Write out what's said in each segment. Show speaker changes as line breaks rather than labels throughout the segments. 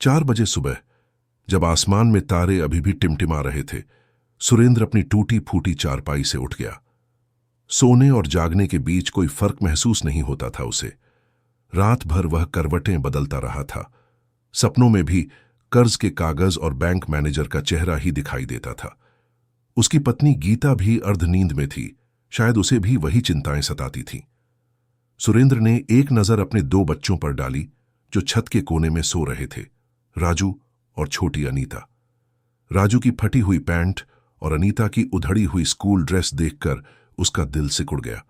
4 बजे सुबह, जब आसमान में तारे अभी भी टिमटिमा रहे थे, सुरेंद्र अपनी टूटी फूटी चारपाई से उठ गया। सोने और जागने के बीच कोई फर्क महसूस नहीं होता था उसे। रात भर वह करवटें बदलता रहा था। सपनों में भी कर्ज के कागज और बैंक मैनेजर का चेहरा ही दिखाई देता था। उसकी पत्नी गीता भी अर्धनींद में थी, शायद उसे भी वही चिंताएं सताती थीं। सुरेंद्र ने एक नजर अपने 2 बच्चों पर डाली जो छत के कोने में सो रहे थे, राजू और छोटी अनीता। राजू की फटी हुई पैंट और अनीता की उधड़ी हुई स्कूल ड्रेस देखकर उसका दिल सिकुड़ गया।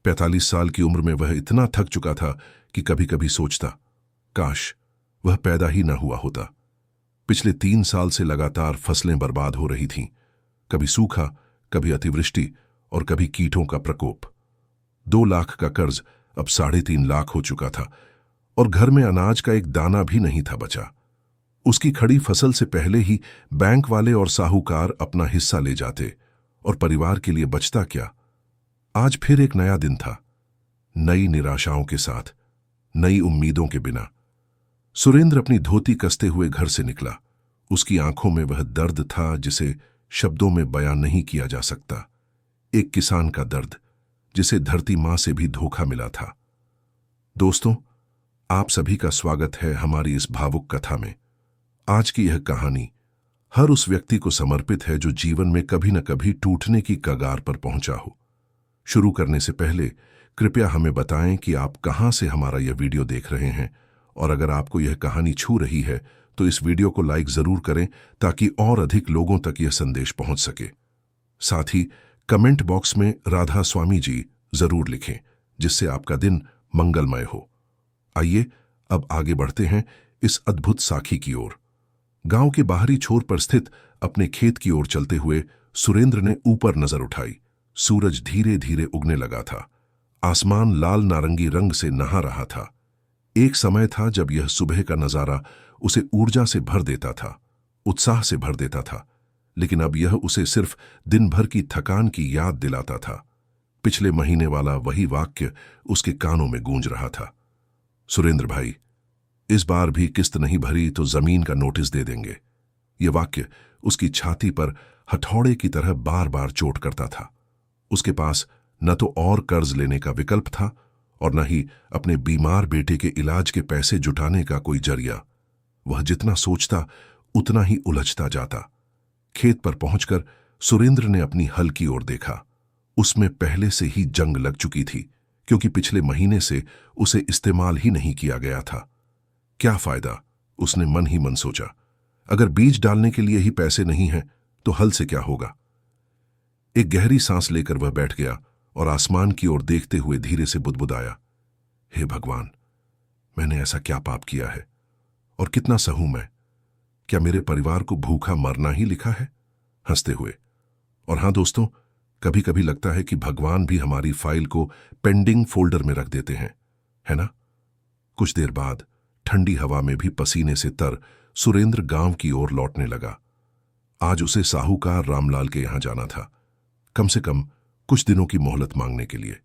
45 साल की उम्र में वह इतना थक चुका था कि कभी कभी सोचता, काश वह पैदा ही न हुआ होता। पिछले 3 साल से लगातार फसलें बर्बाद हो रही थीं, कभी सूखा, कभी अतिवृष्टि और कभी कीटों का प्रकोप। 2 लाख का कर्ज अब 3.5 लाख हो चुका था और घर में अनाज का एक दाना भी नहीं था बचा। उसकी खड़ी फसल से पहले ही बैंक वाले और साहूकार अपना हिस्सा ले जाते और परिवार के लिए बचता क्या। आज फिर एक नया दिन था, नई निराशाओं के साथ, नई उम्मीदों के बिना। सुरेंद्र अपनी धोती कसते हुए घर से निकला। उसकी आंखों में वह दर्द था जिसे शब्दों में बयां नहीं किया जा सकता। एक किसान का दर्द जिसे धरती मां से भी धोखा मिला था। दोस्तों, आप सभी का स्वागत है हमारी इस भावुक कथा में। आज की यह कहानी हर उस व्यक्ति को समर्पित है जो जीवन में कभी न कभी टूटने की कगार पर पहुंचा हो। शुरू करने से पहले कृपया हमें बताएं कि आप कहां से हमारा यह वीडियो देख रहे हैं, और अगर आपको यह कहानी छू रही है तो इस वीडियो को लाइक जरूर करें ताकि और अधिक लोगों तक यह संदेश पहुंच सके। साथ ही कमेंट बॉक्स में राधा स्वामी जी जरूर लिखें, जिससे आपका दिन मंगलमय हो। आइए अब आगे बढ़ते हैं इस अद्भुत साखी की ओर। गांव के बाहरी छोर पर स्थित अपने खेत की ओर चलते हुए सुरेंद्र ने ऊपर नजर उठाई। सूरज धीरे धीरे उगने लगा था। आसमान लाल नारंगी रंग से नहा रहा था। एक समय था जब यह सुबह का नजारा उसे ऊर्जा से भर देता था, उत्साह से भर देता था, लेकिन अब यह उसे सिर्फ दिन भर की थकान की याद दिलाता था। पिछले महीने वाला वही वाक्य उसके कानों में गूंज रहा था, सुरेंद्र भाई, इस बार भी किस्त नहीं भरी तो जमीन का नोटिस दे देंगे। यह वाक्य उसकी छाती पर हथौड़े की तरह बार बार चोट करता था। उसके पास न तो और कर्ज लेने का विकल्प था और न ही अपने बीमार बेटे के इलाज के पैसे जुटाने का कोई जरिया। वह जितना सोचता उतना ही उलझता जाता। खेत पर पहुंचकर सुरेंद्र ने अपनी हल की ओर देखा। उसमें पहले से ही जंग लग चुकी थी, क्योंकि पिछले महीने से उसे इस्तेमाल ही नहीं किया गया था। क्या फायदा, उसने मन ही मन सोचा। अगर बीज डालने के लिए ही पैसे नहीं हैं तो हल से क्या होगा। एक गहरी सांस लेकर वह बैठ गया और आसमान की ओर देखते हुए धीरे से बुदबुदाया, हे भगवान, मैंने ऐसा क्या पाप किया है और कितना सहूं मैं। क्या मेरे परिवार को भूखा मरना ही लिखा है। हंसते हुए। और हां दोस्तों, कभी कभी लगता है कि भगवान भी हमारी फाइल को पेंडिंग फोल्डर में रख देते हैं, है ना। कुछ देर बाद ठंडी हवा में भी पसीने से तर सुरेंद्र गांव की ओर लौटने लगा। आज उसे साहूकार रामलाल के यहां जाना था, कम से कम कुछ दिनों की मोहलत मांगने के लिए।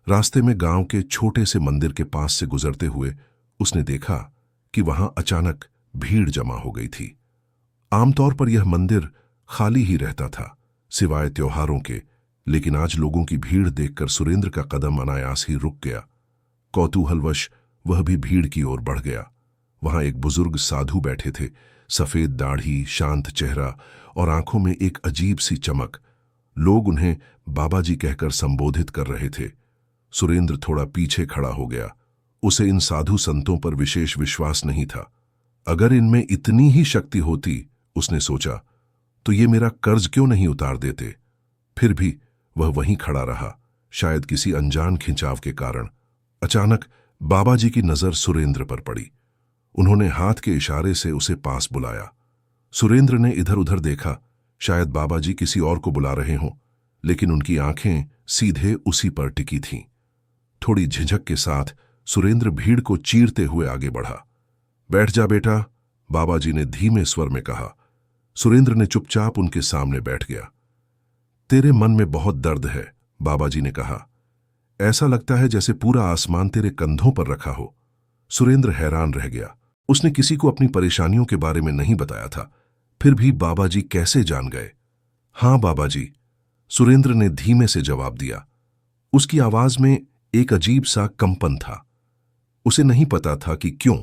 रास्ते में गांव के छोटे से मंदिर के पास से गुजरते हुए उसने देखा कि वहां अचानक भीड़ जमा हो गई थी। आमतौर पर यह मंदिर खाली ही रहता था, सिवाय त्योहारों के, लेकिन आज लोगों की भीड़ देखकर सुरेंद्र का कदम अनायास ही रुक गया। कौतूहलवश वह भी भीड़ की ओर बढ़ गया। वहां एक बुजुर्ग साधु बैठे थे, सफेद दाढ़ी, शांत चेहरा और आंखों में एक अजीब सी चमक। लोग उन्हें बाबा जी कहकर संबोधित कर रहे थे। सुरेंद्र थोड़ा पीछे खड़ा हो गया। उसे इन साधु संतों पर विशेष विश्वास नहीं था। अगर इनमें इतनी ही शक्ति होती, उसने सोचा, तो ये मेरा कर्ज क्यों नहीं उतार देते। फिर भी वह वहीं खड़ा रहा, शायद किसी अनजान खिंचाव के कारण। अचानक बाबा जी की नजर सुरेंद्र पर पड़ी। उन्होंने हाथ के इशारे से उसे पास बुलाया। सुरेंद्र ने इधर उधर देखा, शायद बाबा जी किसी और को बुला रहे हों, लेकिन उनकी आंखें सीधे उसी पर टिकी थीं। थोड़ी झिझक के साथ सुरेंद्र भीड़ को चीरते हुए आगे बढ़ा। बैठ जा बेटा, बाबा जी ने धीमे स्वर में कहा। सुरेंद्र ने चुपचाप उनके सामने बैठ गया। तेरे मन में बहुत दर्द है, बाबा जी ने कहा। ऐसा लगता है जैसे पूरा आसमान तेरे कंधों पर रखा हो। सुरेंद्र हैरान रह गया। उसने किसी को अपनी परेशानियों के बारे में नहीं बताया था, फिर भी बाबा जी कैसे जान गए? हाँ बाबा जी, सुरेंद्र ने धीमे से जवाब दिया। उसकी आवाज में एक अजीब सा कंपन था। उसे नहीं पता था कि क्यों,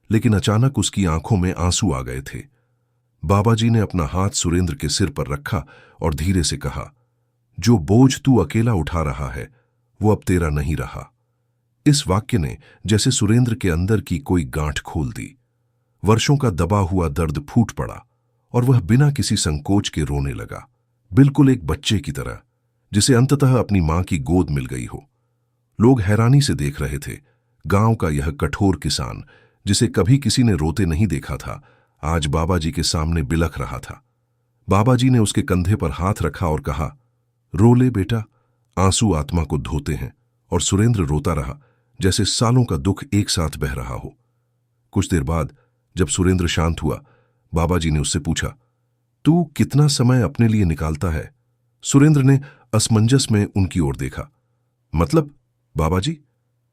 लेकिन अचानक उसकी आंखों में आंसू आ गए थे। बाबा जी ने अपना हाथ सुरेंद्र के सिर पर रखा और धीरे से कहा, जो बोझ तू अकेला उठा रहा है वो अब तेरा नहीं रहा। इस वाक्य ने जैसे सुरेंद्र के अंदर की कोई गांठ खोल दी। वर्षों का दबा हुआ दर्द फूट पड़ा और वह बिना किसी संकोच के रोने लगा, बिल्कुल एक बच्चे की तरह जिसे अंततः अपनी मां की गोद मिल गई हो। लोग हैरानी से देख रहे थे। गांव का यह कठोर किसान, जिसे कभी किसी ने रोते नहीं देखा था, आज बाबा जी के सामने बिलख रहा था। बाबा जी ने उसके कंधे पर हाथ रखा और कहा, रो ले बेटा, आंसू आत्मा को धोते हैं। और सुरेंद्र रोता रहा, जैसे सालों का दुख एक साथ बह रहा हो। कुछ देर बाद जब सुरेंद्र शांत हुआ, बाबा जी ने उससे पूछा, तू कितना समय अपने लिए निकालता है? सुरेंद्र ने असमंजस में उनकी ओर देखा। मतलब बाबा जी,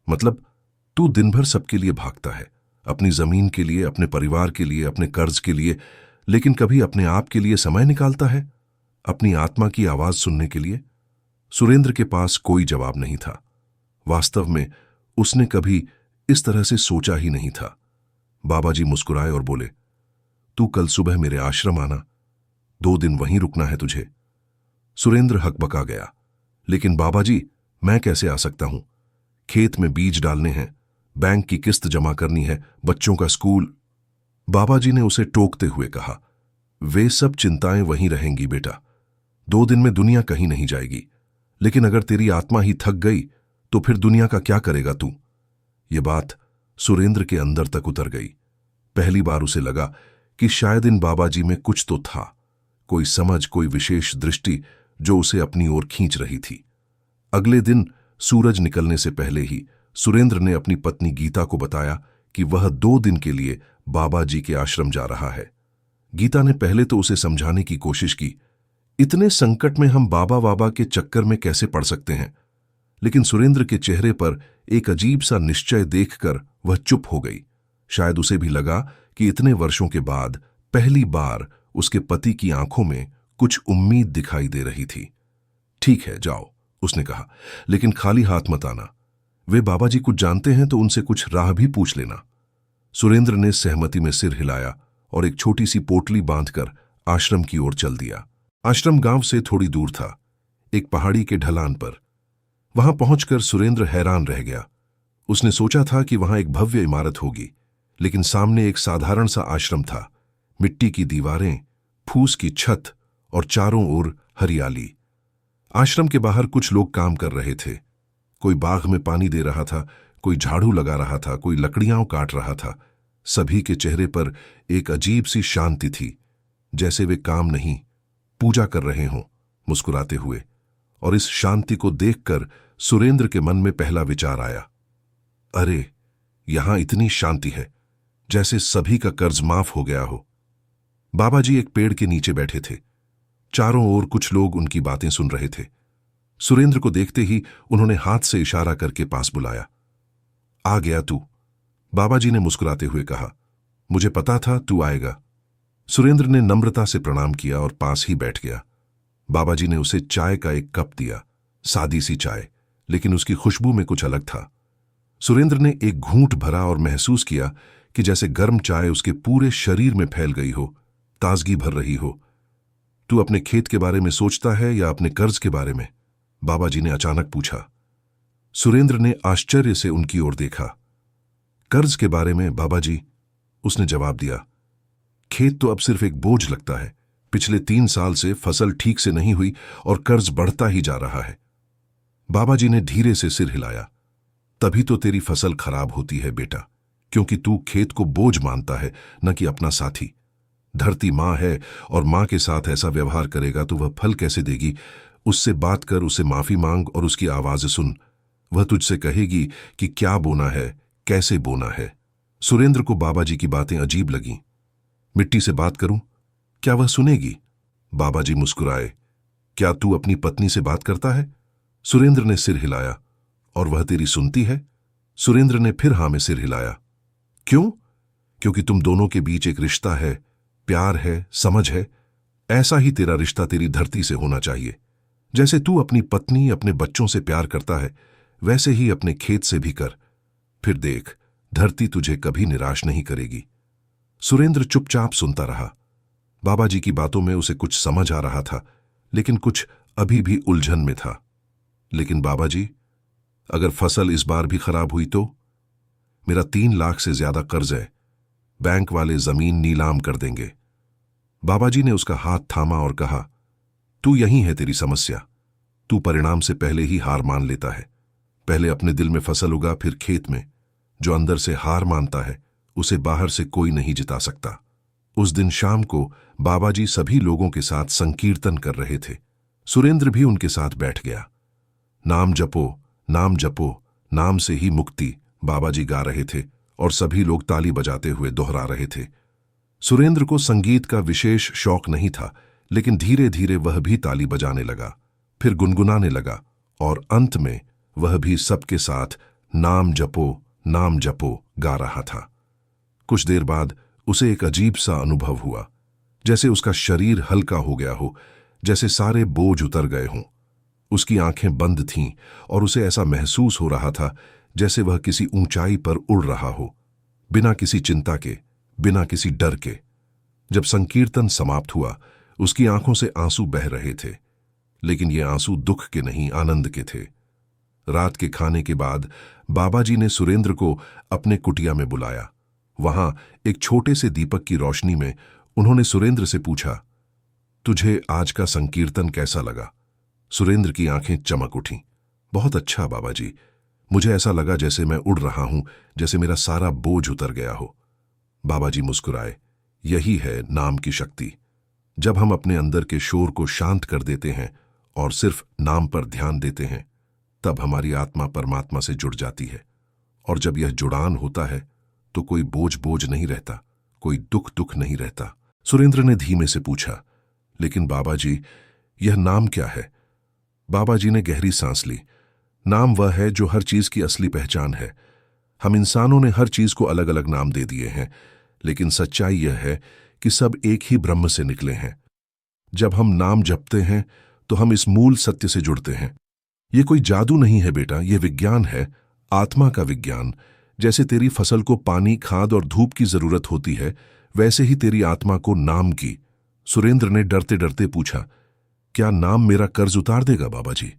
मतलब तू दिन भर सबके लिए भागता है, अपनी जमीन के लिए, अपने परिवार के लिए, अपने कर्ज के लिए, लेकिन कभी अपने आप के लिए समय निकालता है, अपनी आत्मा की आवाज सुनने के लिए? सुरेंद्र के पास कोई जवाब नहीं था। वास्तव में उसने कभी इस तरह से सोचा ही नहीं था। बाबा जी मुस्कुराए और बोले, तू कल सुबह मेरे आश्रम आना, 2 दिन वहीं रुकना है तुझे। सुरेंद्र हकबका गया, लेकिन बाबा जी, मैं कैसे आ सकता हूं? खेत में बीज डालने हैं, बैंक की किस्त जमा करनी है, बच्चों का स्कूल। बाबा जी ने उसे टोकते हुए कहा, वे सब चिंताएं वहीं रहेंगी बेटा, 2 दिन में दुनिया कहीं नहीं जाएगी। लेकिन अगर तेरी आत्मा ही थक गई तो फिर दुनिया का क्या करेगा तू? ये बात सुरेंद्र के अंदर तक उतर गई। पहली बार उसे लगा कि शायद इन बाबा जी में कुछ तो था, कोई समझ, कोई विशेष दृष्टि जो उसे अपनी ओर खींच रही थी। अगले दिन सूरज निकलने से पहले ही सुरेंद्र ने अपनी पत्नी गीता को बताया कि वह 2 दिन के लिए बाबा जी के आश्रम जा रहा है। गीता ने पहले तो उसे समझाने की कोशिश की, इतने संकट में हम बाबा बाबा के चक्कर में कैसे पड़ सकते हैं, लेकिन सुरेंद्र के चेहरे पर एक अजीब सा निश्चय देखकर वह चुप हो गई। शायद उसे भी लगा कि इतने वर्षों के बाद पहली बार उसके पति की आंखों में कुछ उम्मीद दिखाई दे रही थी। ठीक है, जाओ, उसने कहा, लेकिन खाली हाथ मत आना। वे बाबा जी कुछ जानते हैं तो उनसे कुछ राह भी पूछ लेना। सुरेंद्र ने सहमति में सिर हिलाया और एक छोटी सी पोटली बांधकर आश्रम की ओर चल दिया। आश्रम गांव से थोड़ी दूर था, एक पहाड़ी के ढलान पर। वहां पहुंचकर सुरेंद्र हैरान रह गया। उसने सोचा था कि वहां एक भव्य इमारत होगी, लेकिन सामने एक साधारण सा आश्रम था। मिट्टी की दीवारें, फूस की छत और चारों ओर हरियाली। आश्रम के बाहर कुछ लोग काम कर रहे थे। कोई बाग में पानी दे रहा था, कोई झाड़ू लगा रहा था, कोई लकड़ियां काट रहा था। सभी के चेहरे पर एक अजीब सी शांति थी, जैसे वे काम नहीं, पूजा कर रहे हों, मुस्कुराते हुए। और इस शांति को देखकर सुरेंद्र के मन में पहला विचार आया, अरे, यहां इतनी शांति है, जैसे सभी का कर्ज माफ हो गया हो। बाबा जी एक पेड़ के नीचे बैठे थे। चारों ओर कुछ लोग उनकी बातें सुन रहे थे। सुरेंद्र को देखते ही उन्होंने हाथ से इशारा करके पास बुलाया। आ गया तू, बाबा जी ने मुस्कुराते हुए कहा, मुझे पता था तू आएगा। सुरेंद्र ने नम्रता से प्रणाम किया और पास ही बैठ गया। बाबा जी ने उसे चाय का एक कप दिया, सादी सी चाय, लेकिन उसकी खुशबू में कुछ अलग था। सुरेंद्र ने एक घूंट भरा और महसूस किया कि जैसे गर्म चाय उसके पूरे शरीर में फैल गई हो, ताजगी भर रही हो। तू अपने खेत के बारे में सोचता है या अपने कर्ज के बारे में? बाबा जी ने अचानक पूछा। सुरेंद्र ने आश्चर्य से उनकी ओर देखा। कर्ज के बारे में बाबा जी, उसने जवाब दिया। खेत तो अब सिर्फ एक बोझ लगता है। पिछले 3 साल से फसल ठीक से नहीं हुई और कर्ज बढ़ता ही जा रहा है। बाबा जी ने धीरे से सिर हिलाया। तभी तो तेरी फसल खराब होती है बेटा, क्योंकि तू खेत को बोझ मानता है, न कि अपना साथी। धरती मां है और मां के साथ ऐसा व्यवहार करेगा तो वह फल कैसे देगी? उससे बात कर, उसे माफी मांग और उसकी आवाज सुन। वह तुझसे कहेगी कि क्या बोना है, कैसे बोना है। सुरेंद्र को बाबा जी की बातें अजीब लगीं। मिट्टी से बात करूं, क्या वह सुनेगी? बाबा जी मुस्कुराए। क्या तू अपनी पत्नी से बात करता है? सुरेंद्र ने सिर हिलाया। और वह तेरी सुनती है? सुरेंद्र ने फिर हां में सिर हिलाया। क्यों? क्योंकि तुम दोनों के बीच एक रिश्ता है, प्यार है, समझ है। ऐसा ही तेरा रिश्ता तेरी धरती से होना चाहिए। जैसे तू अपनी पत्नी, अपने बच्चों से प्यार करता है, वैसे ही अपने खेत से भी कर। फिर देख, धरती तुझे कभी निराश नहीं करेगी। सुरेंद्र चुपचाप सुनता रहा। बाबा जी की बातों में उसे कुछ समझ आ रहा था, लेकिन कुछ अभी भी उलझन में था। लेकिन बाबा जी, अगर फसल इस बार भी खराब हुई तो? मेरा 3 लाख से ज्यादा कर्ज है। बैंक वाले जमीन नीलाम कर देंगे। बाबा जी ने उसका हाथ थामा और कहा, तू यही है तेरी समस्या। तू परिणाम से पहले ही हार मान लेता है। पहले अपने दिल में फसल उगा, फिर खेत में। जो अंदर से हार मानता है, उसे बाहर से कोई नहीं जिता सकता। उस दिन शाम को बाबा जी सभी लोगों के साथ संकीर्तन कर रहे थे। सुरेंद्र भी उनके साथ बैठ गया। नाम जपो, नाम जपो, नाम से ही मुक्ति, बाबा जी गा रहे थे और सभी लोग ताली बजाते हुए दोहरा रहे थे। सुरेंद्र को संगीत का विशेष शौक नहीं था, लेकिन धीरे धीरे वह भी ताली बजाने लगा, फिर गुनगुनाने लगा और अंत में वह भी सबके साथ नाम जपो गा रहा था। कुछ देर बाद उसे एक अजीब सा अनुभव हुआ, जैसे उसका शरीर हल्का हो गया हो, जैसे सारे बोझ उतर गए हों। उसकी आंखें बंद थीं और उसे ऐसा महसूस हो रहा था जैसे वह किसी ऊंचाई पर उड़ रहा हो, बिना किसी चिंता के, बिना किसी डर के। जब संकीर्तन समाप्त हुआ, उसकी आंखों से आंसू बह रहे थे, लेकिन ये आंसू दुख के नहीं, आनंद के थे। रात के खाने के बाद बाबा जी ने सुरेंद्र को अपने कुटिया में बुलाया। वहां एक छोटे से दीपक की रोशनी में उन्होंने सुरेंद्र से पूछा, तुझे आज का संकीर्तन कैसा लगा? सुरेंद्र की आंखें चमक उठीं। बहुत अच्छा बाबा जी, मुझे ऐसा लगा जैसे मैं उड़ रहा हूं, जैसे मेरा सारा बोझ उतर गया हो। बाबा जी मुस्कुराए। यही है नाम की शक्ति। जब हम अपने अंदर के शोर को शांत कर देते हैं और सिर्फ नाम पर ध्यान देते हैं, तब हमारी आत्मा परमात्मा से जुड़ जाती है। और जब यह जुड़ान होता है तो कोई बोझ बोझ नहीं रहता, कोई दुख दुख नहीं रहता। सुरेंद्र ने धीमे से पूछा, लेकिन बाबा जी, यह नाम क्या है? बाबा जी ने गहरी सांस ली। नाम वह है जो हर चीज की असली पहचान है। हम इंसानों ने हर चीज को अलग अलग नाम दे दिए हैं, लेकिन सच्चाई यह है कि सब एक ही ब्रह्म से निकले हैं। जब हम नाम जपते हैं तो हम इस मूल सत्य से जुड़ते हैं। ये कोई जादू नहीं है बेटा, ये विज्ञान है, आत्मा का विज्ञान। जैसे तेरी फसल को पानी, खाद और धूप की जरूरत होती है, वैसे ही तेरी आत्मा को नाम की। सुरेंद्र ने डरते डरते पूछा, क्या नाम मेरा कर्ज उतार देगा बाबा जी?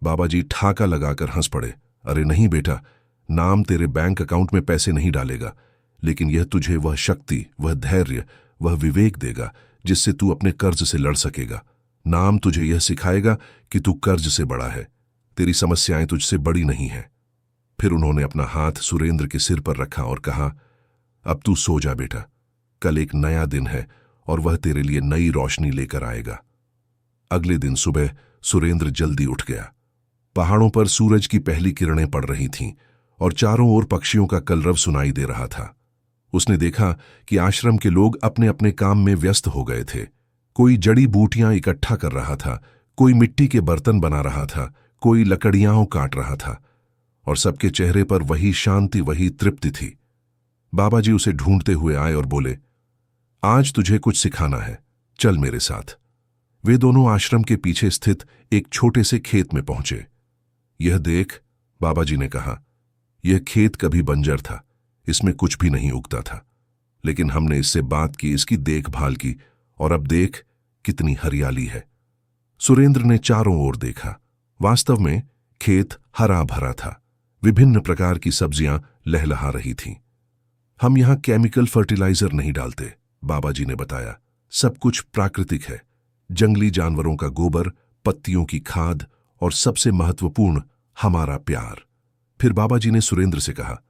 बाबा जी ठाका लगाकर हंस पड़े। अरे नहीं बेटा, नाम तेरे बैंक अकाउंट में पैसे नहीं डालेगा, लेकिन यह तुझे वह शक्ति, वह धैर्य, वह विवेक देगा जिससे तू अपने कर्ज से लड़ सकेगा। नाम तुझे यह सिखाएगा कि तू कर्ज से बड़ा है, तेरी समस्याएं तुझसे बड़ी नहीं हैं। फिर उन्होंने अपना हाथ सुरेंद्र के सिर पर रखा और कहा, अब तू सो जा बेटा, कल एक नया दिन है और वह तेरे लिए नई रोशनी लेकर आएगा। अगले दिन सुबह सुरेंद्र जल्दी उठ गया। पहाड़ों पर सूरज की पहली किरणें पड़ रही थीं और चारों ओर पक्षियों का कलरव सुनाई दे रहा था। उसने देखा कि आश्रम के लोग अपने अपने काम में व्यस्त हो गए थे। कोई जड़ी बूटियां इकट्ठा कर रहा था, कोई मिट्टी के बर्तन बना रहा था, कोई लकड़ियां काट रहा था, और सबके चेहरे पर वही शांति, वही तृप्ति थी। बाबा जी उसे ढूंढते हुए आए और बोले, आज तुझे कुछ सिखाना है, चल मेरे साथ। वे दोनों आश्रम के पीछे स्थित एक छोटे से खेत में पहुंचे। यह देख, बाबा जी ने कहा, यह खेत कभी बंजर था, इसमें कुछ भी नहीं उगता था, लेकिन हमने इससे बात की, इसकी देखभाल की, और अब देख कितनी हरियाली है। सुरेंद्र ने चारों ओर देखा। वास्तव में खेत हरा भरा था, विभिन्न प्रकार की सब्जियां लहलहा रही थीं। हम यहां केमिकल फर्टिलाइजर नहीं डालते, बाबा जी ने बताया। सब कुछ प्राकृतिक है, जंगली जानवरों का गोबर, पत्तियों की खाद और सबसे महत्वपूर्ण हमारा प्यार। फिर बाबा जी ने सुरेंद्र से कहा,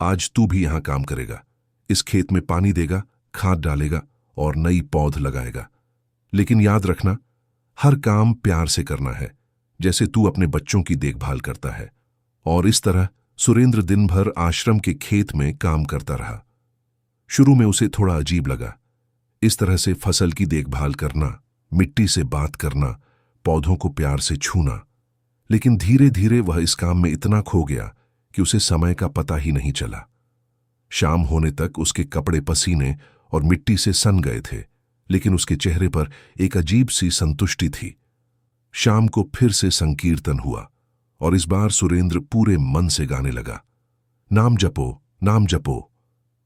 आज तू भी यहां काम करेगा, इस खेत में पानी देगा, खाद डालेगा और नई पौध लगाएगा। लेकिन याद रखना, हर काम प्यार से करना है, जैसे तू अपने बच्चों की देखभाल करता है। और इस तरह सुरेंद्र दिन भर आश्रम के खेत में काम करता रहा। शुरू में उसे थोड़ा अजीब लगा, इस तरह से फसल की देखभाल करना, मिट्टी से बात करना, पौधों को प्यार से छूना। लेकिन धीरे धीरे वह इस काम में इतना खो गया कि उसे समय का पता ही नहीं चला। शाम होने तक उसके कपड़े पसीने और मिट्टी से सन गए थे, लेकिन उसके चेहरे पर एक अजीब सी संतुष्टि थी। शाम को फिर से संकीर्तन हुआ और इस बार सुरेंद्र पूरे मन से गाने लगा, नाम जपो, नाम जपो।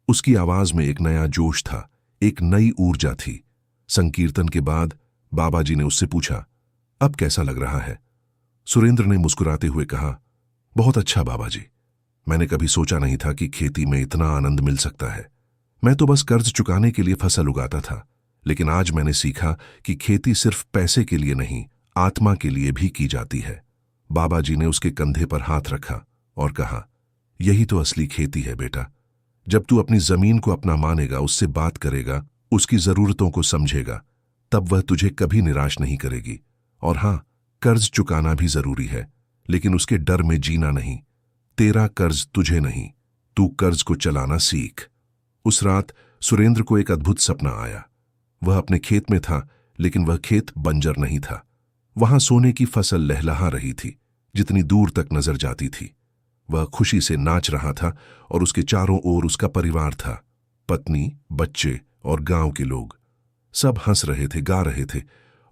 उसकी आवाज में एक नया जोश था, एक नई ऊर्जा थी। संकीर्तन के बाद बाबा जी ने उससे पूछा, अब कैसा लग रहा है? सुरेंद्र ने मुस्कुराते हुए कहा, बहुत अच्छा बाबा जी। मैंने कभी सोचा नहीं था कि खेती में इतना आनंद मिल सकता है। मैं तो बस कर्ज चुकाने के लिए फसल उगाता था, लेकिन आज मैंने सीखा कि खेती सिर्फ पैसे के लिए नहीं, आत्मा के लिए भी की जाती है। बाबा जी ने उसके कंधे पर हाथ रखा और कहा, यही तो असली खेती है बेटा। जब तू अपनी जमीन को अपना मानेगा, उससे बात करेगा, उसकी जरूरतों को समझेगा, तब वह तुझे कभी निराश नहीं करेगी। और हां, कर्ज चुकाना भी जरूरी है, लेकिन उसके डर में जीना नहीं। तेरा कर्ज तुझे नहीं, तू कर्ज को चलाना सीख। उस रात सुरेंद्र को एक अद्भुत सपना आया। वह अपने खेत में था, लेकिन वह खेत बंजर नहीं था। वहां सोने की फसल लहलहा रही थी, जितनी दूर तक नजर जाती थी। वह खुशी से नाच रहा था और उसके चारों ओर उसका परिवार था, पत्नी, बच्चे और गांव के लोग। सब हंस रहे थे, गा रहे थे,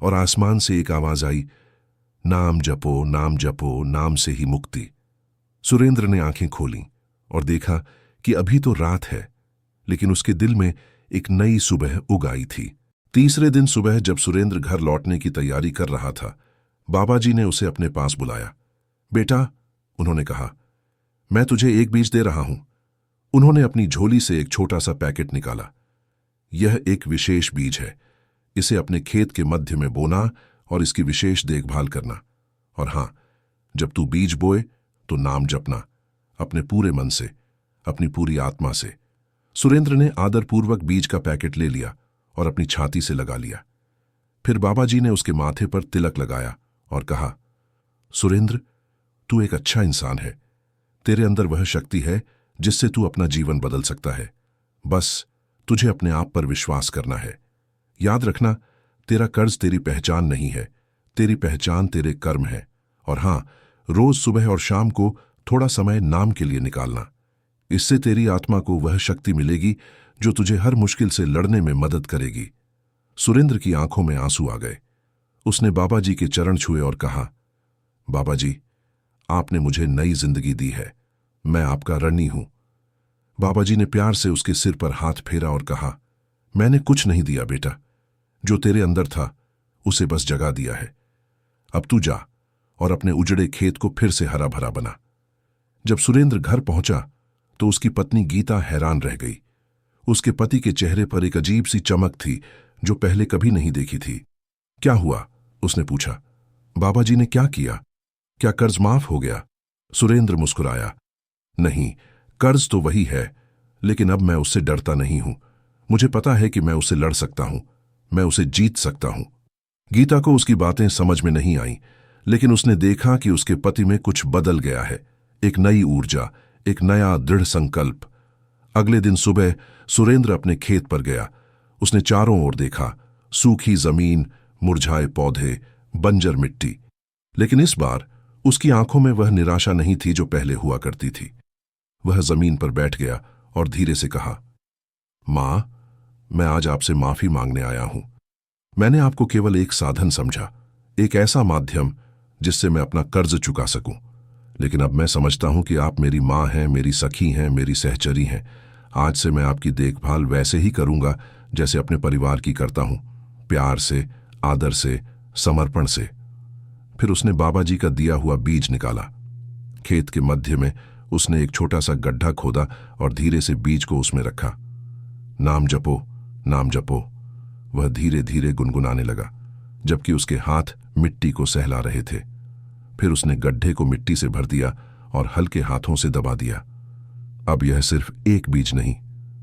और आसमान से एक आवाज आई, नाम जपो, नाम जपो, नाम से ही मुक्ति। सुरेंद्र ने आंखें खोलीं और देखा कि अभी तो रात है, लेकिन उसके दिल में एक नई सुबह उग आई थी। तीसरे दिन सुबह जब सुरेंद्र घर लौटने की तैयारी कर रहा था, बाबा जी ने उसे अपने पास बुलाया। बेटा, उन्होंने कहा, मैं तुझे एक बीज दे रहा हूं। उन्होंने अपनी झोली से एक छोटा सा पैकेट निकाला। यह एक विशेष बीज है। इसे अपने खेत के मध्य में बोना और इसकी विशेष देखभाल करना। और हां, जब तू बीज बोए तो नाम जपना, अपने पूरे मन से, अपनी पूरी आत्मा से। सुरेंद्र ने आदरपूर्वक बीज का पैकेट ले लिया और अपनी छाती से लगा लिया। फिर बाबा जी ने उसके माथे पर तिलक लगाया और कहा, सुरेंद्र, तू एक अच्छा इंसान है। तेरे अंदर वह शक्ति है जिससे तू अपना जीवन बदल सकता है। बस तुझे अपने आप पर विश्वास करना है। याद रखना, तेरा कर्ज तेरी पहचान नहीं है, तेरी पहचान तेरे कर्म है। और हां, रोज सुबह और शाम को थोड़ा समय नाम के लिए निकालना। इससे तेरी आत्मा को वह शक्ति मिलेगी जो तुझे हर मुश्किल से लड़ने में मदद करेगी। सुरेंद्र की आंखों में आंसू आ गए। उसने बाबा जी के चरण छुए और कहा, बाबा जी, आपने मुझे नई जिंदगी दी है। मैं आपका ऋणी हूं। बाबा जी ने प्यार से उसके सिर पर हाथ फेरा और कहा, मैंने कुछ नहीं दिया बेटा, जो तेरे अंदर था उसे बस जगा दिया है। अब तू जा और अपने उजड़े खेत को फिर से हरा भरा बना। जब सुरेंद्र घर पहुंचा तो उसकी पत्नी गीता हैरान रह गई। उसके पति के चेहरे पर एक अजीब सी चमक थी जो पहले कभी नहीं देखी थी। क्या हुआ? उसने पूछा। बाबा जी ने क्या किया? क्या कर्ज माफ हो गया? सुरेंद्र मुस्कुराया। नहीं, कर्ज तो वही है, लेकिन अब मैं उससे डरता नहीं हूं। मुझे पता है कि मैं उससे लड़ सकता हूं, मैं उसे जीत सकता हूं। गीता को उसकी बातें समझ में नहीं आईं, लेकिन उसने देखा कि उसके पति में कुछ बदल गया है, एक नई ऊर्जा, एक नया दृढ़ संकल्प। अगले दिन सुबह सुरेंद्र अपने खेत पर गया। उसने चारों ओर देखा, सूखी जमीन, मुरझाए पौधे, बंजर मिट्टी। लेकिन इस बार उसकी आंखों में वह निराशा नहीं थी जो पहले हुआ करती थी। वह जमीन पर बैठ गया और धीरे से कहा, मां, मैं आज आपसे माफी मांगने आया हूं। मैंने आपको केवल एक साधन समझा, एक ऐसा माध्यम जिससे मैं अपना कर्ज चुका सकूं। लेकिन अब मैं समझता हूं कि आप मेरी मां हैं, मेरी सखी हैं, मेरी सहचरी हैं। आज से मैं आपकी देखभाल वैसे ही करूंगा जैसे अपने परिवार की करता हूं, प्यार से, आदर से, समर्पण से। फिर उसने बाबा जी का दिया हुआ बीज निकाला। खेत के मध्य में उसने एक छोटा सा गड्ढा खोदा और धीरे से बीज को उसमें रखा। नाम जपो, नाम जपो, वह धीरे धीरे गुनगुनाने लगा, जबकि उसके हाथ मिट्टी को सहला रहे थे। फिर उसने गड्ढे को मिट्टी से भर दिया और हल्के हाथों से दबा दिया। अब यह सिर्फ एक बीज नहीं,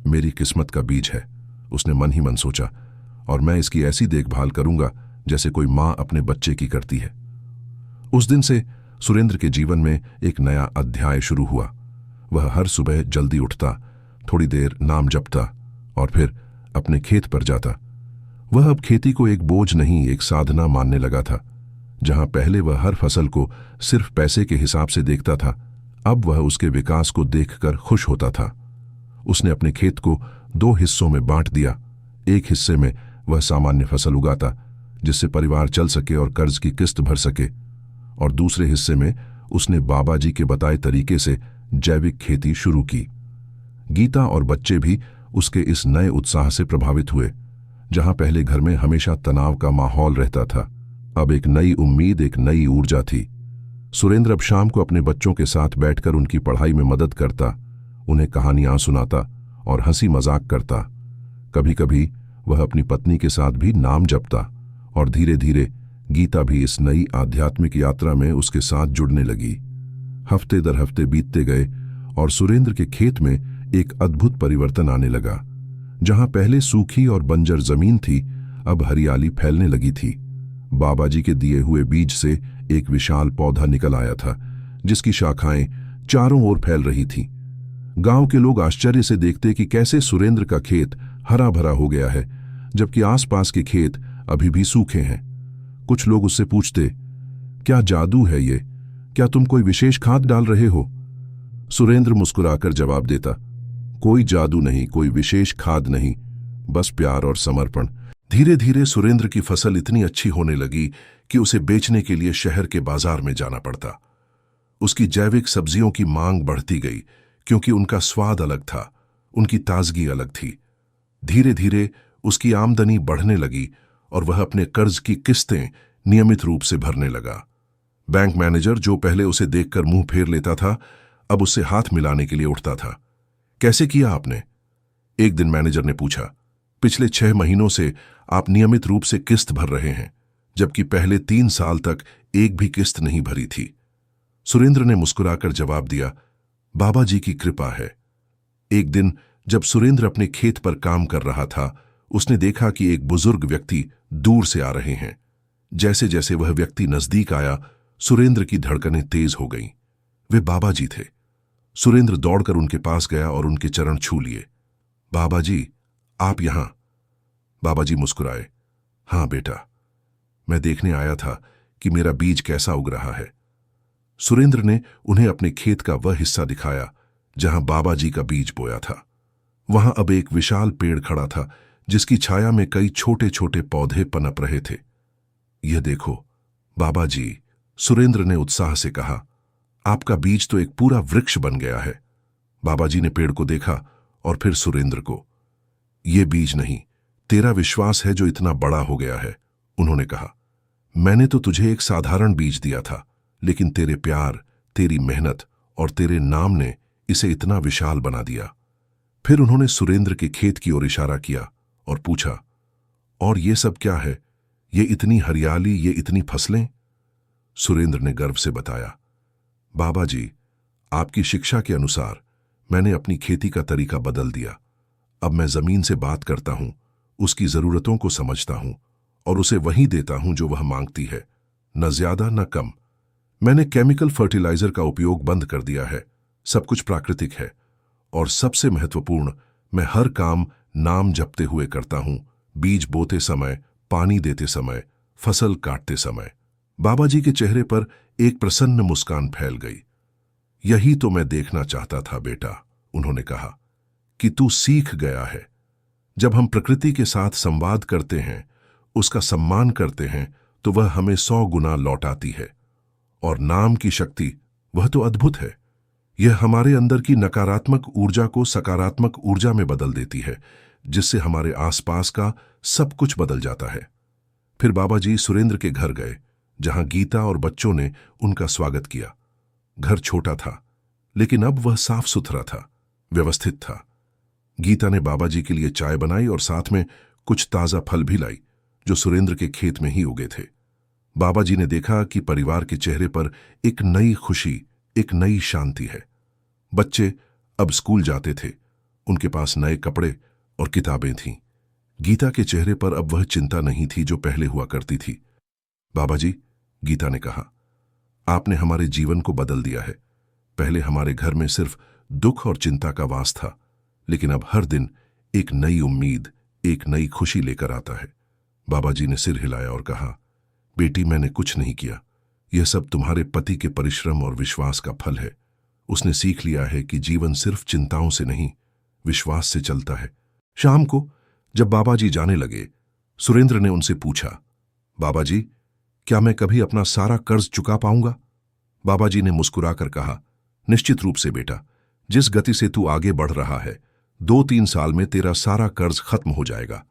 मेरी किस्मत का बीज है, उसने मन ही मन सोचा, और मैं इसकी ऐसी देखभाल करूंगा जैसे कोई मां अपने बच्चे की करती है। उस दिन से सुरेंद्र के जीवन में एक नया अध्याय शुरू हुआ। वह हर सुबह जल्दी उठता, थोड़ी देर नाम जपता और फिर अपने खेत पर जाता। वह अब खेती को एक बोझ नहीं, एक साधना मानने लगा था। जहां पहले वह हर फसल को सिर्फ पैसे के हिसाब से देखता था, अब वह उसके विकास को देखकर खुश होता था। उसने अपने खेत को 2 हिस्सों में बांट दिया। एक हिस्से में वह सामान्य फसल उगाता जिससे परिवार चल सके और कर्ज की किस्त भर सके, और दूसरे हिस्से में उसने बाबा जी के बताए तरीके से जैविक खेती शुरू की। गीता और बच्चे भी उसके इस नए उत्साह से प्रभावित हुए। जहां पहले घर में हमेशा तनाव का माहौल रहता था, अब एक नई उम्मीद, एक नई ऊर्जा थी। सुरेंद्र अब शाम को अपने बच्चों के साथ बैठकर उनकी पढ़ाई में मदद करता, उन्हें कहानियां सुनाता और हंसी मजाक करता। कभी कभी वह अपनी पत्नी के साथ भी नाम जपता, और धीरे धीरे गीता भी इस नई आध्यात्मिक यात्रा में उसके साथ जुड़ने लगी। हफ्ते दर हफ्ते बीतते गए और सुरेंद्र के खेत में एक अद्भुत परिवर्तन आने लगा। जहां पहले सूखी और बंजर जमीन थी, अब हरियाली फैलने लगी थी। बाबा जी के दिए हुए बीज से एक विशाल पौधा निकल आया था, जिसकी शाखाएं चारों ओर फैल रही थीं। गांव के लोग आश्चर्य से देखते कि कैसे सुरेंद्र का खेत हरा भरा हो गया है, जबकि आसपास के खेत अभी भी सूखे हैं। कुछ लोग उससे पूछते, क्या जादू है ये? क्या तुम कोई विशेष खाद डाल रहे हो? सुरेंद्र मुस्कुराकर जवाब देता, कोई जादू नहीं, कोई विशेष खाद नहीं, बस प्यार और समर्पण। धीरे धीरे सुरेंद्र की फसल इतनी अच्छी होने लगी कि उसे बेचने के लिए शहर के बाजार में जाना पड़ता। उसकी जैविक सब्जियों की मांग बढ़ती गई, क्योंकि उनका स्वाद अलग था, उनकी ताजगी अलग थी। धीरे धीरे उसकी आमदनी बढ़ने लगी और वह अपने कर्ज की किस्तें नियमित रूप से भरने लगा। बैंक मैनेजर, जो पहले उसे देखकर मुंह फेर लेता था, अब उससे हाथ मिलाने के लिए उठता था। कैसे किया आपने? एक दिन मैनेजर ने पूछा। पिछले 6 महीनों से आप नियमित रूप से किस्त भर रहे हैं, जबकि पहले 3 साल तक एक भी किस्त नहीं भरी थी। सुरेंद्र ने मुस्कुराकर जवाब दिया, बाबा जी की कृपा है। एक दिन जब सुरेंद्र अपने खेत पर काम कर रहा था, उसने देखा कि एक बुजुर्ग व्यक्ति दूर से आ रहे हैं। जैसे जैसे वह व्यक्ति नजदीक आया, सुरेंद्र की धड़कनें तेज हो गईं। वे बाबा जी थे। सुरेंद्र दौड़कर उनके पास गया और उनके चरण छू लिए। बाबा जी, आप यहां? बाबा जी मुस्कुराए। हां बेटा, मैं देखने आया था कि मेरा बीज कैसा उग रहा है। सुरेंद्र ने उन्हें अपने खेत का वह हिस्सा दिखाया जहां बाबा जी का बीज बोया था। वहां अब एक विशाल पेड़ खड़ा था, जिसकी छाया में कई छोटे छोटे पौधे पनप रहे थे। यह देखो बाबा जी, सुरेंद्र ने उत्साह से कहा, आपका बीज तो एक पूरा वृक्ष बन गया है। बाबा जी ने पेड़ को देखा और फिर सुरेंद्र को। यह बीज नहीं, तेरा विश्वास है जो इतना बड़ा हो गया है, उन्होंने कहा। मैंने तो तुझे एक साधारण बीज दिया था, लेकिन तेरे प्यार, तेरी मेहनत और तेरे नाम ने इसे इतना विशाल बना दिया। फिर उन्होंने सुरेंद्र के खेत की ओर इशारा किया और पूछा, और ये सब क्या है? ये इतनी हरियाली, ये इतनी फसलें? सुरेंद्र ने गर्व से बताया, बाबा जी, आपकी शिक्षा के अनुसार मैंने अपनी खेती का तरीका बदल दिया। अब मैं जमीन से बात करता हूं, उसकी जरूरतों को समझता हूं और उसे वही देता हूं जो वह मांगती है, न ज्यादा न कम। मैंने केमिकल फर्टिलाइजर का उपयोग बंद कर दिया है। सब कुछ प्राकृतिक है, और सबसे महत्वपूर्ण, मैं हर काम नाम जपते हुए करता हूं, बीज बोते समय, पानी देते समय, फसल काटते समय। बाबा जी के चेहरे पर एक प्रसन्न मुस्कान फैल गई। यही तो मैं देखना चाहता था बेटा, उन्होंने कहा, कि तू सीख गया है। जब हम प्रकृति के साथ संवाद करते हैं, उसका सम्मान करते हैं, तो वह हमें 100 गुना लौटाती है। और नाम की शक्ति, वह तो अद्भुत है। यह हमारे अंदर की नकारात्मक ऊर्जा को सकारात्मक ऊर्जा में बदल देती है, जिससे हमारे आसपास का सब कुछ बदल जाता है। फिर बाबा जी सुरेंद्र के घर गए, जहां गीता और बच्चों ने उनका स्वागत किया। घर छोटा था, लेकिन अब वह साफ सुथरा था, व्यवस्थित था। गीता ने बाबा जी के लिए चाय बनाई और साथ में कुछ ताजा फल भी लाई, जो सुरेंद्र के खेत में ही उगे थे। बाबा जी ने देखा कि परिवार के चेहरे पर एक नई खुशी, एक नई शांति है। बच्चे अब स्कूल जाते थे, उनके पास नए कपड़े और किताबें थीं। गीता के चेहरे पर अब वह चिंता नहीं थी जो पहले हुआ करती थी। बाबा जी, गीता ने कहा, आपने हमारे जीवन को बदल दिया है। पहले हमारे घर में सिर्फ दुख और चिंता का वास था, लेकिन अब हर दिन एक नई उम्मीद, एक नई खुशी लेकर आता है। बाबा जी ने सिर हिलाया और कहा, बेटी, मैंने कुछ नहीं किया। यह सब तुम्हारे पति के परिश्रम और विश्वास का फल है। उसने सीख लिया है कि जीवन सिर्फ चिंताओं से नहीं, विश्वास से चलता है। शाम को जब बाबा जी जाने लगे, सुरेंद्र ने उनसे पूछा, बाबा जी, क्या मैं कभी अपना सारा कर्ज चुका पाऊंगा? बाबा जी ने मुस्कुराकर कहा, निश्चित रूप से बेटा, जिस गति से तू आगे बढ़ रहा है, 2-3 साल में तेरा सारा कर्ज खत्म हो जाएगा।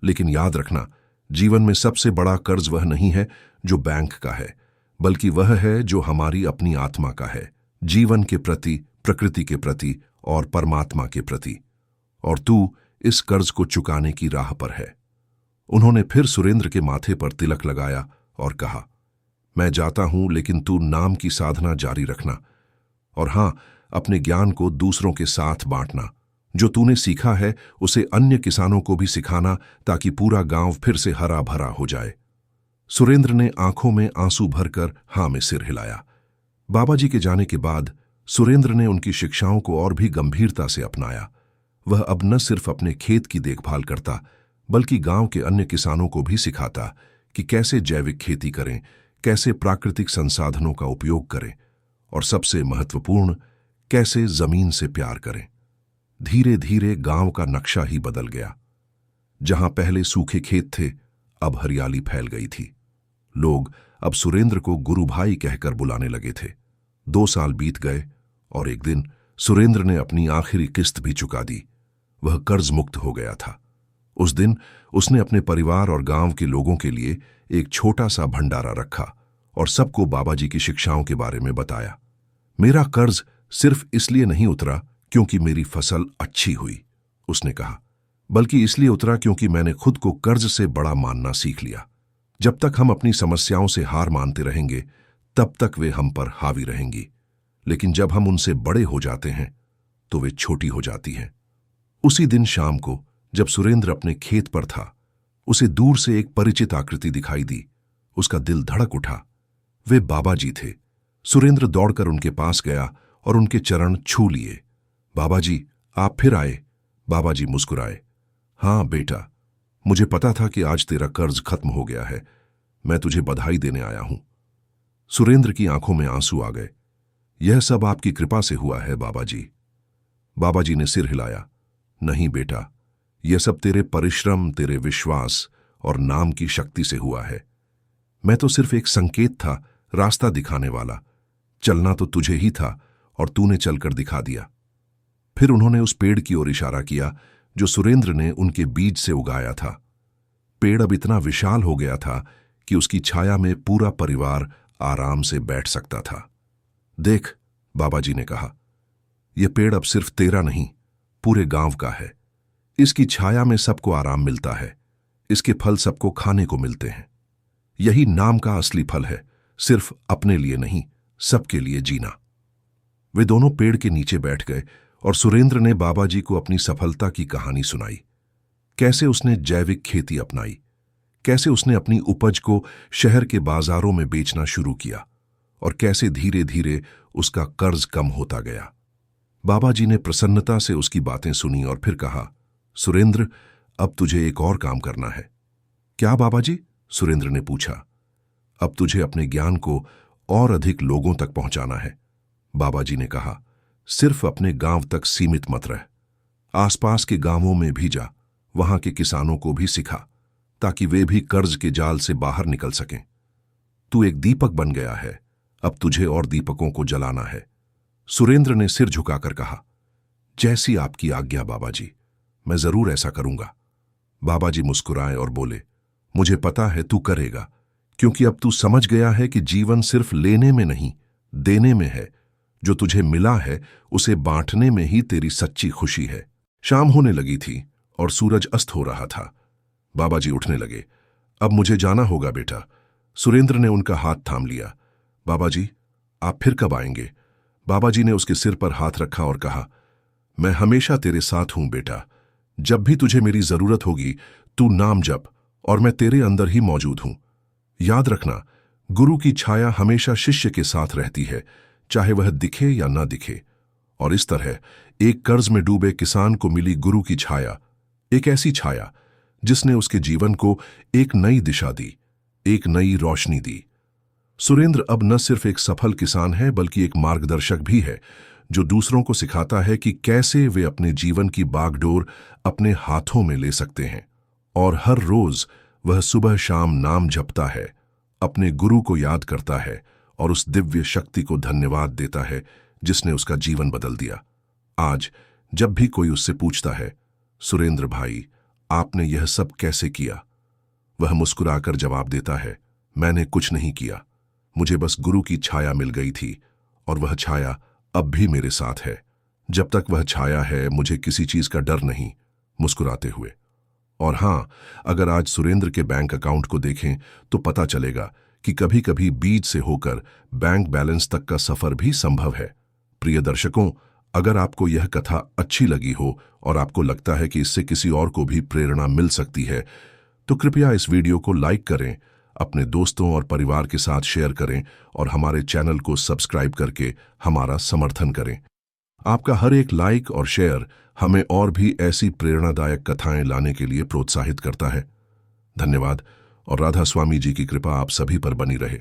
लेकिन याद रखना, जीवन में सबसे बड़ा कर्ज वह नहीं है जो बैंक का है, बल्कि वह है जो हमारी अपनी आत्मा का है, जीवन के प्रति, प्रकृति के प्रति और परमात्मा के प्रति। और तू इस कर्ज को चुकाने की राह पर है। उन्होंने फिर सुरेंद्र के माथे पर तिलक लगाया और कहा, मैं जाता हूं, लेकिन तू नाम की साधना जारी रखना, और हां, अपने ज्ञान को दूसरों के साथ बांटना। जो तूने सीखा है उसे अन्य किसानों को भी सिखाना, ताकि पूरा गांव फिर से हरा भरा हो जाए। सुरेंद्र ने आंखों में आंसू भरकर हां में सिर हिलाया। बाबा जी के जाने के बाद सुरेंद्र ने उनकी शिक्षाओं को और भी गंभीरता से अपनाया। वह अब न सिर्फ अपने खेत की देखभाल करता, बल्कि गांव के अन्य किसानों को भी सिखाता कि कैसे जैविक खेती करें, कैसे प्राकृतिक संसाधनों का उपयोग करें, और सबसे महत्वपूर्ण, कैसे जमीन से प्यार करें। धीरे धीरे गांव का नक्शा ही बदल गया। जहां पहले सूखे खेत थे, अब हरियाली फैल गई थी। लोग अब सुरेंद्र को गुरु भाई कहकर बुलाने लगे थे। 2 साल बीत गए और एक दिन सुरेंद्र ने अपनी आखिरी किस्त भी चुका दी। वह कर्ज मुक्त हो गया था। उस दिन उसने अपने परिवार और गांव के लोगों के लिए एक छोटा सा भंडारा रखा और सबको बाबा जी की शिक्षाओं के बारे में बताया। मेरा कर्ज सिर्फ इसलिए नहीं उतरा क्योंकि मेरी फसल अच्छी हुई, उसने कहा, बल्कि इसलिए उतरा क्योंकि मैंने खुद को कर्ज से बड़ा मानना सीख लिया। जब तक हम अपनी समस्याओं से हार मानते रहेंगे, तब तक वे हम पर हावी रहेंगी, लेकिन जब हम उनसे बड़े हो जाते हैं तो वे छोटी हो जाती हैं। उसी दिन शाम को जब सुरेंद्र अपने खेत पर था, उसे दूर से एक परिचित आकृति दिखाई दी। उसका दिल धड़क उठा। वे बाबा जी थे। सुरेंद्र दौड़कर उनके पास गया और उनके चरण छू लिए। बाबा जी, आप फिर आए? बाबा जी मुस्कुराए। हाँ बेटा, मुझे पता था कि आज तेरा कर्ज खत्म हो गया है। मैं तुझे बधाई देने आया हूं। सुरेंद्र की आंखों में आंसू आ गए। यह सब आपकी कृपा से हुआ है बाबा जी। बाबा जी ने सिर हिलाया। नहीं बेटा, यह सब तेरे परिश्रम, तेरे विश्वास और नाम की शक्ति से हुआ है। मैं तो सिर्फ एक संकेत था, रास्ता दिखाने वाला। चलना तो तुझे ही था और तूने चलकर दिखा दिया। फिर उन्होंने उस पेड़ की ओर इशारा किया जो सुरेंद्र ने उनके बीज से उगाया था। पेड़ अब इतना विशाल हो गया था कि उसकी छाया में पूरा परिवार आराम से बैठ सकता था। देख, बाबा जी ने कहा, यह पेड़ अब सिर्फ तेरा नहीं, पूरे गांव का है। इसकी छाया में सबको आराम मिलता है। इसके फल सबको खाने को मिलते हैं। यही नाम का असली फल है, सिर्फ अपने लिए नहीं, सबके लिए जीना। वे दोनों पेड़ के नीचे बैठ गए और सुरेंद्र ने बाबा जी को अपनी सफलता की कहानी सुनाई। कैसे उसने जैविक खेती अपनाई, कैसे उसने अपनी उपज को शहर के बाजारों में बेचना शुरू किया, और कैसे धीरे धीरे उसका कर्ज कम होता गया। बाबा जी ने प्रसन्नता से उसकी बातें सुनी और फिर कहा, सुरेंद्र, अब तुझे एक और काम करना है। क्या बाबा जी? सुरेंद्र ने पूछा। अब तुझे अपने ज्ञान को और अधिक लोगों तक पहुंचाना है। बाबा जी ने कहा, सिर्फ अपने गांव तक सीमित मत रह, आसपास के गांवों में भी जा, वहां के किसानों को भी सिखा, ताकि वे भी कर्ज के जाल से बाहर निकल सकें। तू एक दीपक बन गया है, अब तुझे और दीपकों को जलाना है। सुरेंद्र ने सिर झुकाकर कहा, जैसी आपकी आज्ञा बाबा जी, मैं जरूर ऐसा करूंगा। बाबा जी मुस्कुराए और बोले, मुझे पता है तू करेगा, क्योंकि अब तू समझ गया है कि जीवन सिर्फ लेने में नहीं, देने में है। जो तुझे मिला है उसे बांटने में ही तेरी सच्ची खुशी है। शाम होने लगी थी और सूरज अस्त हो रहा था। बाबा जी उठने लगे। अब मुझे जाना होगा बेटा। सुरेंद्र ने उनका हाथ थाम लिया। बाबा जी, आप फिर कब आएंगे? बाबा जी ने उसके सिर पर हाथ रखा और कहा, मैं हमेशा तेरे साथ हूं बेटा। जब भी तुझे मेरी जरूरत होगी, तू नाम जप और मैं तेरे अंदर ही मौजूद हूं। याद रखना, गुरु की छाया हमेशा शिष्य के साथ रहती है, चाहे वह दिखे या ना दिखे। और इस तरह एक कर्ज में डूबे किसान को मिली गुरु की छाया, एक ऐसी छाया जिसने उसके जीवन को एक नई दिशा दी, एक नई रोशनी दी। सुरेंद्र अब न सिर्फ एक सफल किसान है, बल्कि एक मार्गदर्शक भी है, जो दूसरों को सिखाता है कि कैसे वे अपने जीवन की बागडोर अपने हाथों में ले सकते हैं। और हर रोज वह सुबह शाम नाम जपता है, अपने गुरु को याद करता है और उस दिव्य शक्ति को धन्यवाद देता है जिसने उसका जीवन बदल दिया। आज जब भी कोई उससे पूछता है, सुरेंद्र भाई, आपने यह सब कैसे किया, वह मुस्कुराकर जवाब देता है, मैंने कुछ नहीं किया, मुझे बस गुरु की छाया मिल गई थी और वह छाया अब भी मेरे साथ है। जब तक वह छाया है मुझे किसी चीज का डर नहीं। मुस्कुराते हुए। और हां, अगर आज सुरेंद्र के बैंक अकाउंट को देखें तो पता चलेगा कि कभी कभी बीज से होकर बैंक बैलेंस तक का सफर भी संभव है। प्रिय दर्शकों, अगर आपको यह कथा अच्छी लगी हो और आपको लगता है कि इससे किसी और को भी प्रेरणा मिल सकती है, तो कृपया इस वीडियो को लाइक करें, अपने दोस्तों और परिवार के साथ शेयर करें और हमारे चैनल को सब्सक्राइब करके हमारा समर्थन करें। आपका हर एक लाइक और शेयर हमें और भी ऐसी प्रेरणादायक कथाएं लाने के लिए प्रोत्साहित करता है। धन्यवाद और राधा स्वामी जी की कृपा आप सभी पर बनी रहे।